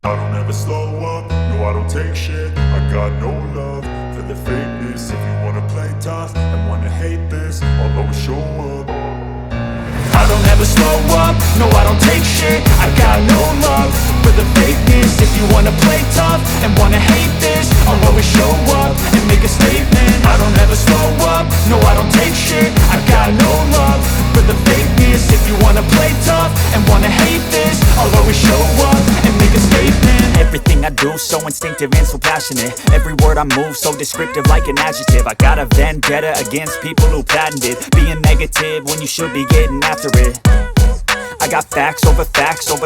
I don't ever slow up, no I don't take shit. I got no love for the fakeness. If you wanna play tough and wanna hate this, I'll always show up. I don't ever slow up, no I don't take shit. I got no love for the fakeness. If you wanna play tough and wanna hate this, I'll always show up and make a statement. I don't ever slow up, no I don't take shit. I got no love for the fakeness. If you wanna play tough and wanna hate this, I'll always show up and make a statement. Everything I do so instinctive and so passionate. Every word I move so descriptive like an adjective. I got a vendetta against people who patented being negative when you should be getting after it. I got facts over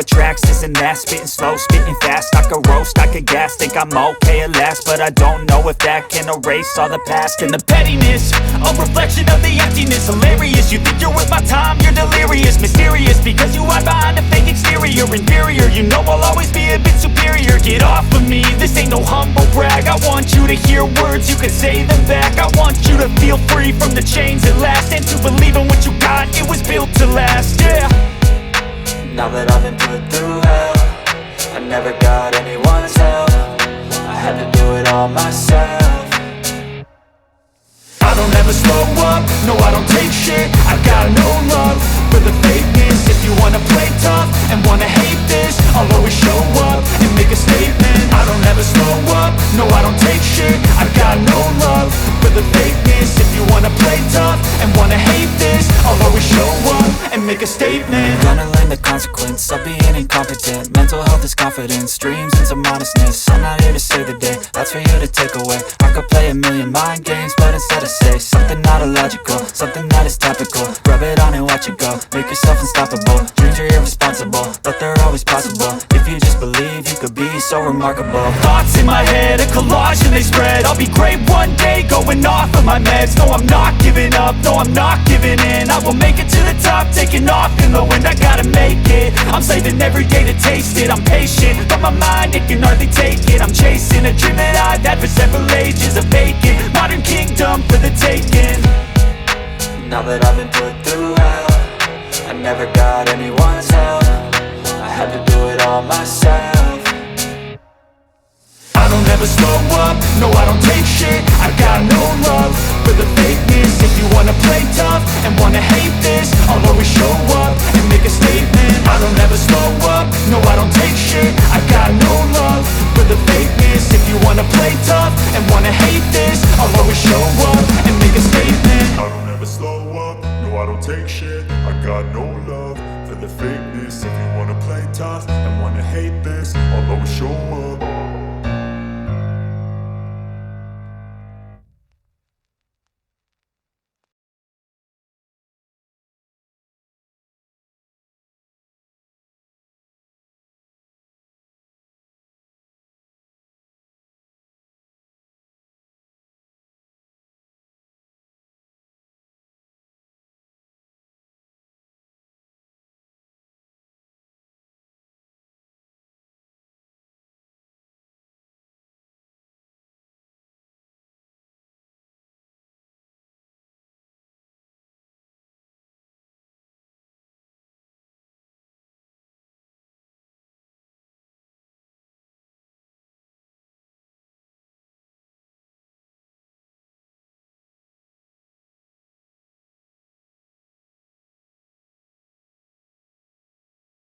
tracks, this and that. Spitting slow, spitting fast. I could roast, I could gas. Think I'm okay at last, but I don't know if that can erase all the past. And the pettiness, a reflection of the emptiness. Hilarious, you think you're worth my time, you're delirious. Mysterious, because you hide behind a fake exterior. Inferior, you know I'll always be a bit superior. Get off of me, this ain't no humble brag. I want you to hear words, you can say them back. I want you to feel free from the chains at last, and to believe in what you got, it was built to last, yeah. Now that I've been put through hell, I never got anyone's help. I had to do it all myself. I don't ever slow up, no I don't take shit. I got no love for the fakeness. If you wanna play tough and wanna hate this, I'll always show up and make a statement. I don't ever slow up, no I don't take shit. I got no love for the fakeness. If you wanna play tough and wanna hate this, I'll always show up and make a statement. Gonna learn the consequence of being incompetent. Mental health is confidence, dreams and some modestness. I'm not here to save the day, that's for you to take away. I could play a million mind games, but instead I say something not illogical, something that is topical. Rub it on and watch it go, make yourself unstoppable. Dreams are irresponsible, but they're always possible. If you just believe, you could be so remarkable. Thoughts in my head, a collage and they spread. I'll be great one day, going off of my meds. No, I'm not giving up, no, I'm not giving in. I will make it to the top, taking off in the wind. I gotta make it, I'm saving every day to taste it. I'm patient, but my mind, it can hardly take it. I'm chasing a dream that I've had for several ages. A vacant, modern kingdom for the taking. Now that I've been put through hell, I never got anyone's help. I had to do it all myself. never slow up, no I don't take shit. I got no love for the fakeness. If you wanna play tough and wanna hate this, I'll always show up and make a statement. I don't ever slow up, no I don't take shit. I got no